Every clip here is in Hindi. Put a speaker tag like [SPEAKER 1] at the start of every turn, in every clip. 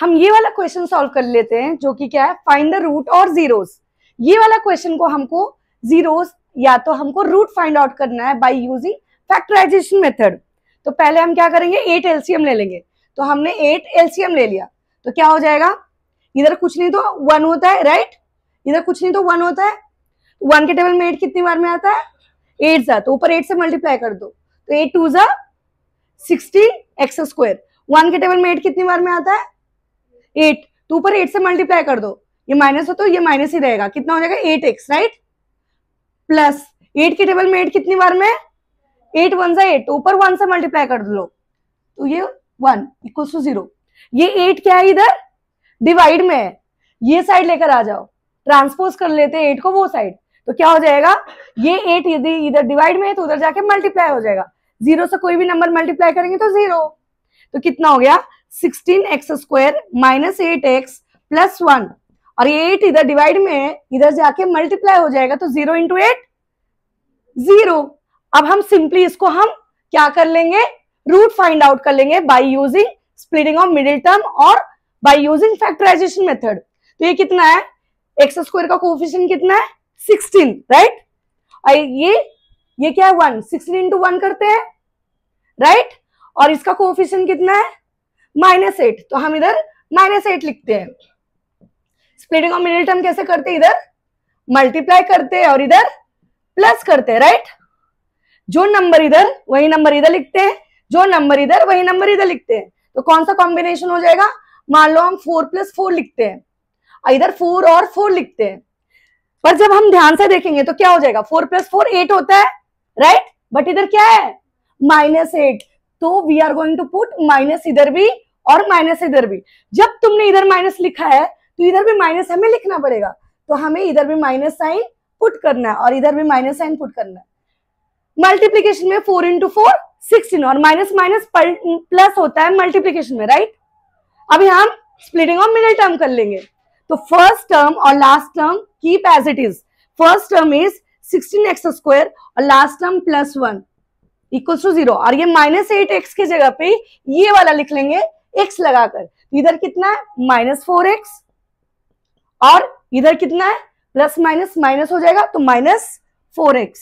[SPEAKER 1] हम ये वाला क्वेश्चन सॉल्व कर लेते हैं, जो कि क्या है, फाइंड द रूट और जीरोस। ये वाला क्वेश्चन को हमको जीरोस या तो हमको रूट फाइंड आउट करना है बाय यूजिंग फैक्टराइजेशन मेथड। तो पहले हम क्या करेंगे, 8 एलसीएम ले लेंगे। तो हमने 8 एलसीएम ले लिया, तो क्या हो जाएगा, इधर कुछ नहीं तो 1 होता है, राइट, इधर कुछ नहीं तो 1 होता है। 1 के टेबल में 8 कितनी बार में आता है, 8 सा, तो ऊपर 8 से मल्टीप्लाई कर दो, तो 8 2 सा 16 एक्स स्क्वायर। 1 के टेबल में 8 कितनी बार में आता है, 8, तो ऊपर 8 से मल्टीप्लाई कर दो, ये माइनस हो तो ये माइनस ही रहेगा, कितना हो जाएगा 8x, राइट, प्लस 8 के टेबल में 8 कितनी बार में, 8 1 सा 8, तो ऊपर 1 से मल्टीप्लाई कर दो, तो ये 1 इक्वल टू 0। ये 8 क्या है, इधर डिवाइड में है, ये साइड लेकर आ जाओ, ट्रांसपोज कर लेते हैं 8 को वो साइड, तो क्या हो जाएगा, ये 8 यदि इधर डिवाइड में है तो उधर जाके मल्टीप्लाई हो जाएगा। 0 से कोई भी नंबर मल्टीप्लाई करेंगे तो 0, तो कितना हो गया 16x square minus 8x plus 1, और ये 8 इधर डिवाइड में है, इधर जाके मल्टीप्लाई हो जाएगा, तो 0 इंटू 8 0। अब हम सिंपली इसको हम क्या कर लेंगे, रूट फाइंड आउट कर लेंगे by using splitting of middle term और बाय यूजिंग फैक्टराइजेशन मेथड। तो ये कितना है, एक्स स्क्वायर का कोएफिशिएंट कितना है 16, राइट, और ये क्या है 1, 16 इंटू 1 करते हैं, राइट, और इसका कोएफिशिएंट कितना है -8, तो हम इधर -8 लिखते हैं। स्प्लिटिंग ऑफ मिडिल टर्म कैसे करते हैं, इधर मल्टीप्लाई करते हैं और इधर प्लस करते हैं, राइट, जो नंबर इधर वही नंबर इधर लिखते हैं, जो नंबर इधर वही नंबर इधर लिखते हैं। तो कौन सा कॉम्बिनेशन हो जाएगा, मान लो हम 4 + 4 लिखते हैं और इधर 4 और 4 लिखते हैं, पर जब हम ध्यान से देखेंगे तो क्या हो जाएगा, 4 + 4 8 होता है, राइट, बट इधर क्या है -8, तो we are going to put minus इधर भी और माइनस इधर भी। जब तुमने इधर माइनस लिखा है तो इधर भी माइनस हमें लिखना पड़ेगा, तो हमें इधर भी माइनस साइन पुट करना है और इधर भी माइनस साइन पुट करना है। मल्टीप्लीकेशन में 4 × 4 16, और माइनस माइनस प्लस होता है मल्टीप्लीकेशन में, राइट। अभी हम स्प्लिटिंग ऑफ मिडिल टर्म कर लेंगे, तो फर्स्ट टर्म और last term keep as it is. First term is 16x square और लास्ट टर्म +1 इक्वल्स टू 0, और ये -8x की जगह पे ये वाला लिख लेंगे x लगाकर, तो इधर कितना है -4x और इधर कितना है प्लस माइनस माइनस हो जाएगा, तो -4x,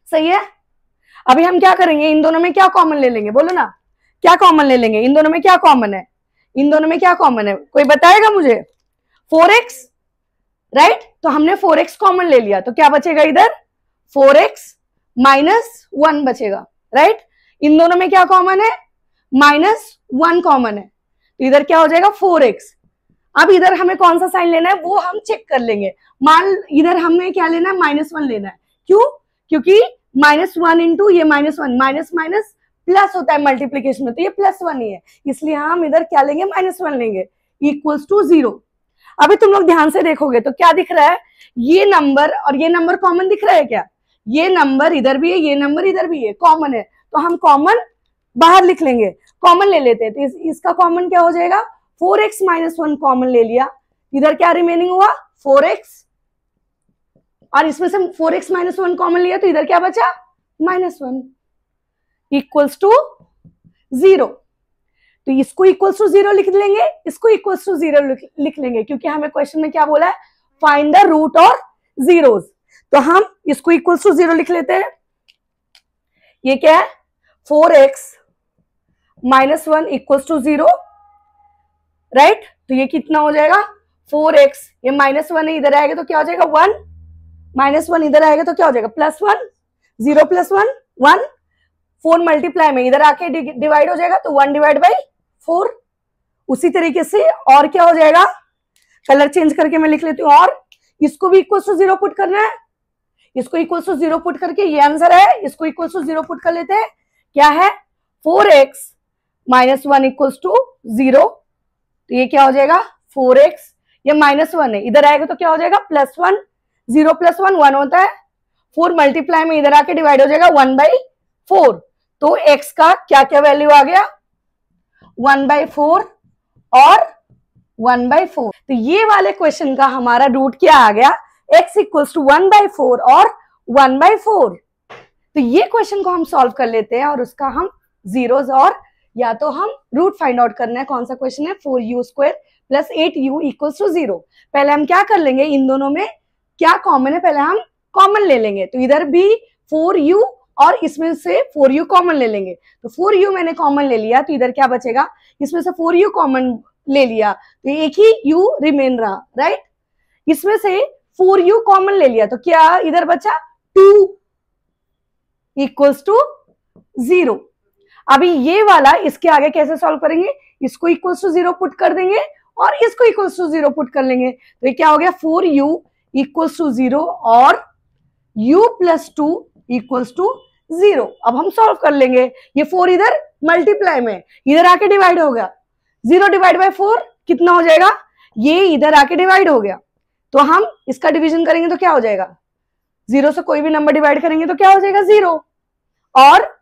[SPEAKER 1] सही है। अभी हम क्या करेंगे, इन दोनों में क्या कॉमन ले लेंगे, बोलो ना क्या कॉमन ले लेंगे, इन दोनों में क्या कॉमन है, इन दोनों में क्या कॉमन है, कोई बताएगा मुझे, 4x, राइट, तो हमने 4x कॉमन ले लिया, तो क्या बचेगा इधर 4x -1 बचेगा, राइट। इन दोनों में क्या कॉमन है, -1 कॉमन है, तो इधर क्या हो जाएगा 4x। अब इधर हमें कौन सा साइन लेना है वो हम चेक कर लेंगे। मान इधर हमें क्या लेना है, -1 लेना है, क्यों, क्योंकि -1 इंटू ये -1, माइनस माइनस प्लस होता है मल्टीप्लीकेशन में, तो ये +1 ही है, इसलिए हम इधर क्या लेंगे -1 लेंगे, इक्वल्स टू 0। अभी तुम लोग ध्यान से देखोगे तो क्या दिख रहा है, ये नंबर और ये नंबर कॉमन दिख रहा है क्या, ये नंबर इधर भी है, ये नंबर इधर भी है, कॉमन है, तो हम कॉमन बाहर लिख लेंगे, कॉमन ले लेते हैं, तो इसका कॉमन क्या हो जाएगा 4x -1 कॉमन ले लिया, इधर क्या रिमेनिंग हुआ 4x, और इसमें से 4x -1 कॉमन लिया, तो इधर क्या बचा -1 इक्वल्स टू 0। तो इसको इक्वल्स टू 0 लिख लेंगे, इसको इक्वल्स टू 0 लिख लेंगे, क्योंकि हमें क्वेश्चन में क्या बोला है, फाइंड द रूट और जीरोस, तो हम इसको इक्वल्स टू 0 लिख लेते हैं। ये क्या है 4x -1 इक्वल्स टू 0, राइट, तो ये कितना हो जाएगा 4x, ये -1 है, इधर आएगा तो क्या हो जाएगा 1, -1 इधर आएगा तो क्या हो जाएगा +1, 0 + 1 1, 4 मल्टीप्लाई में इधर आके डिवाइड हो जाएगा, तो 1/4। उसी तरीके से और क्या हो जाएगा, कलर चेंज करके मैं लिख लेती हूँ, और इसको भी इक्वल टू 0 पुट करना है, इसको इक्वल टू 0 पुट करके ये आंसर है, इसको इक्वल टू 0 पुट कर लेते हैं, क्या है 4x -1 इक्वल्स टू 0, तो ये क्या हो जाएगा 4x, ये -1 है, इधर आएगा तो क्या हो जाएगा +1, 0 + 1 1 होता है, 4 मल्टीप्लाई में इधर आके डिवाइड हो जाएगा 1/4, तो x का क्या क्या वैल्यू आ गया 1/4 और 1/4। तो ये वाले क्वेश्चन का हमारा रूट क्या आ गया, x इक्वल्स टू 1/4 और 1/4। तो ये क्वेश्चन को हम सॉल्व कर लेते हैं और उसका हम जीरोस और या तो हम रूट फाइंड आउट करना है। कौन सा क्वेश्चन है? 4u² plus 8u equals to 0। पहले हम क्या कर लेंगे, इन दोनों में क्या कॉमन है पहले हम कॉमन ले लेंगे। तो इधर भी 4u और इसमें से 4u कॉमन ले लेंगे। तो 4u मैंने कॉमन ले लिया, तो इधर क्या बचेगा, इसमें से 4u कॉमन ले लिया तो एक ही u रिमेन रहा, राइट। इसमें से 4u कॉमन ले लिया तो क्या इधर बचा 2 इक्वल्स टू 0। अभी ये वाला इसके आगे कैसे सॉल्व करेंगे, इसको इक्वल्स टू 0 पुट कर देंगे और इसको इक्वल्स टू 0 पुट कर लेंगे। तो ये क्या हो गया 4u इक्वल्स टू 0 और u प्लस 2 इक्वल्स टू 0। अब हम सॉल्व कर लेंगे। ये 4 इधर मल्टीप्लाई में इधर आके डिवाइड होगा, 0 डिवाइड बाय 4 कितना हो जाएगा, ये इधर आके डिवाइड हो गया। तो हम इसका डिवीजन करेंगे तो क्या हो जाएगा, 0 से कोई भी नंबर डिवाइड करेंगे तो क्या हो जाएगा 0। और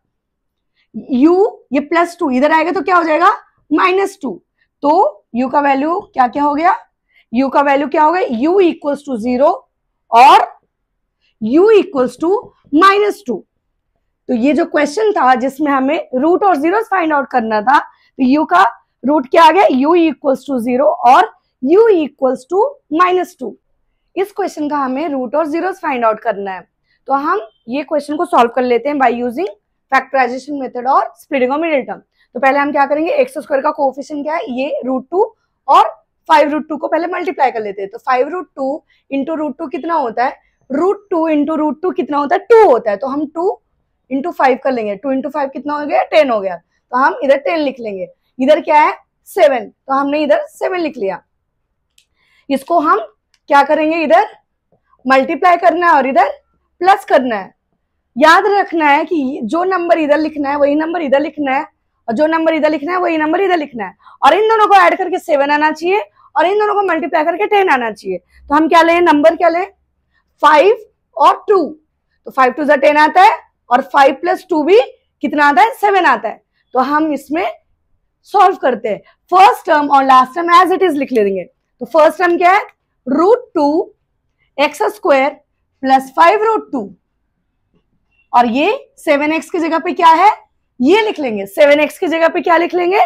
[SPEAKER 1] u ये प्लस 2 इधर आएगा तो क्या हो जाएगा -2। तो u का वैल्यू क्या क्या हो गया, u का वैल्यू क्या हो गया, u इक्वल्स टू 0 और u इक्वल्स टू -2। तो ये जो क्वेश्चन था जिसमें हमें रूट और जीरोस फाइंड आउट करना था, तो u का रूट क्या आ गया, u इक्वल्स टू 0 और u इक्वल्स टू -2। इस क्वेश्चन का हमें रूट और जीरोस फाइंड आउट करना है। तो हम ये क्वेश्चन को सॉल्व कर लेते हैं बाय यूजिंग फैक्टराइजेशन मेथड और स्प्लिटिंग ऑफ मिडिल टर्म। तो पहले हम क्या करेंगे, x² का कोएफिशिएंट क्या है, ये √2 और 5√2 को पहले मल्टीप्लाई कर लेते हैं। तो 5√2 इंटू √2 कितना होता है, √2 इंटू √2 कितना होता है 2 होता है। तो हम 2 इंटू 5 कर लेंगे, 2 इंटू 5 कितना हो गया 10 हो गया। तो हम इधर 10 लिख लेंगे, इधर क्या है 7, तो हमने इधर 7 लिख लिया। इसको हम क्या करेंगे, इधर मल्टीप्लाई करना है और इधर प्लस करना है। याद रखना है कि जो नंबर इधर लिखना है वही नंबर इधर लिखना है और जो नंबर इधर लिखना है वही नंबर इधर लिखना है। और इन दोनों को ऐड करके 7 आना चाहिए और इन दोनों को मल्टीप्लाई करके 10 आना चाहिए। तो हम क्या लें, नंबर क्या लें 5 और 2। तो 5 2 10 आता है और 5 प्लस 2 भी कितना आता है 7 आता है। तो हम इसमें सॉल्व करते हैं, फर्स्ट टर्म और last term as it is लिख लेंगे। तो फर्स्ट टर्म क्या है √2x² प्लस 5√2 और ये 7x की जगह पे क्या है ये लिख लेंगे, 7x की जगह पे क्या लिख लेंगे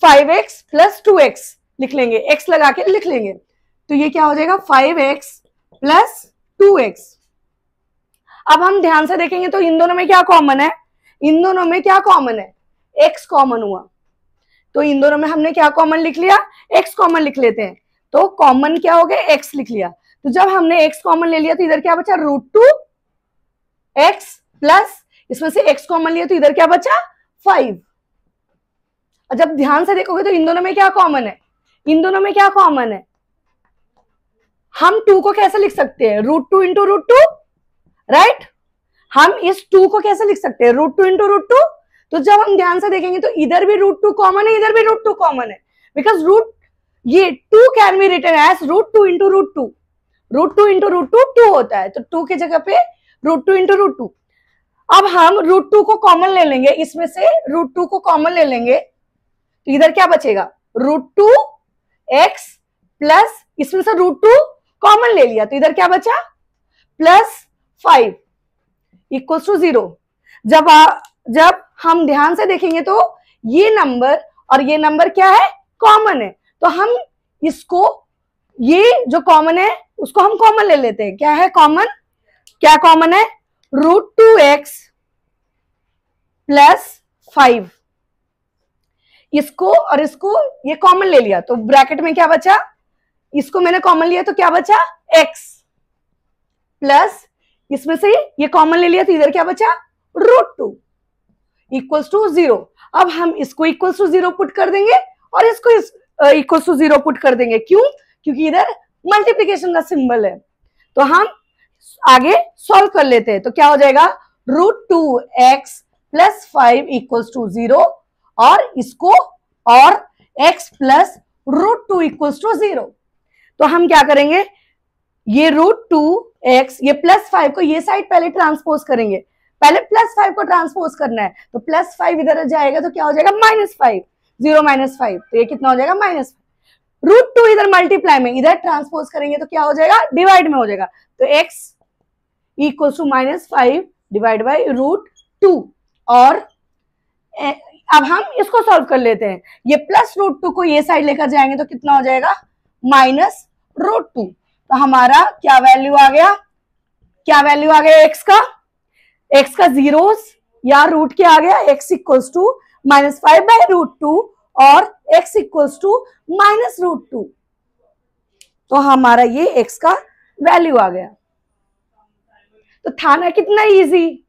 [SPEAKER 1] 5x प्लस 2x लिख लेंगे, x लगा के लिख लेंगे। तो ये क्या हो जाएगा 5x प्लस 2x। अब हम ध्यान से देखेंगे तो इन दोनों में क्या कॉमन है, इन दोनों में क्या कॉमन है, x कॉमन हुआ। तो इन दोनों में हमने क्या कॉमन लिख लिया, x कॉमन लिख लेते हैं। तो कॉमन क्या हो गया x लिख लिया। तो जब हमने x कॉमन ले लिया तो इधर क्या बचा √2x प्लस इसमें से x कॉमन लिया तो इधर क्या बचा 5। और जब ध्यान से देखोगे तो इन दोनों में क्या कॉमन है, इन दोनों में क्या कॉमन है, हम 2 को कैसे लिख सकते हैं √2 इंटू √2, राइट। हम इस 2 को कैसे लिख सकते हैं √2 इंटू √2। तो जब हम ध्यान से देखेंगे तो इधर भी √2 कॉमन है, इधर भी √2 कॉमन है, बिकॉज ये 2 can be written as √2 into √2। √2 into √2 2 होता है, तो 2 की जगह पे √2 इंटू √2। अब हम √2 को कॉमन ले लेंगे, इसमें से √2 को कॉमन ले लेंगे तो इधर क्या बचेगा √2x प्लस इसमें से √2 कॉमन ले लिया तो इधर क्या बचा प्लस 5 इक्वल्स टू 0। जब हम ध्यान से देखेंगे तो ये नंबर और ये नंबर क्या है कॉमन है, तो हम इसको ये जो कॉमन है उसको हम कॉमन ले लेते हैं। क्या है कॉमन, क्या कॉमन है √2x प्लस 5, इसको और इसको ये कॉमन ले लिया तो ब्रैकेट में क्या बचा, इसको मैंने कॉमन लिया तो क्या बचा x प्लस इसमें से ये कॉमन ले लिया तो इधर क्या बचा √2 इक्वल्स टू 0। अब हम इसको इक्वल्स टू 0 पुट कर देंगे और इसको इक्वल्स टू 0 पुट कर देंगे, क्यों, क्योंकि इधर मल्टीप्लिकेशन का सिंबल है। तो हम आगे सॉल्व कर लेते हैं। तो क्या हो जाएगा √2x प्लस 5 इक्वल्स टू 0 और इसको और x प्लस √2 इक्वल्स टू 0। तो हम क्या करेंगे, ये √2x ये प्लस 5 को ये साइड पहले ट्रांसपोज करेंगे, पहले प्लस 5 को ट्रांसपोज करना है। तो प्लस 5 इधर जाएगा तो क्या हो जाएगा -5, 0 -5, तो ये कितना हो जाएगा -5। √2 इधर मल्टीप्लाई में इधर ट्रांसपोज करेंगे तो क्या हो जाएगा डिवाइड में हो जाएगा। तो x equals to -5 divide by √2 और अब हम इसको सॉल्व कर लेते हैं। ये +√2 को ये साइड लेकर जाएंगे तो कितना हो जाएगा, -√2। तो हमारा क्या वैल्यू आ गया, क्या वैल्यू आ गया x का जीरोस या रूट क्या आ गया, x इक्वल्स टू -5/√2 और x इक्वल्स टू -√2। तो हमारा ये x का वैल्यू आ गया। तो था ना कितना इजी।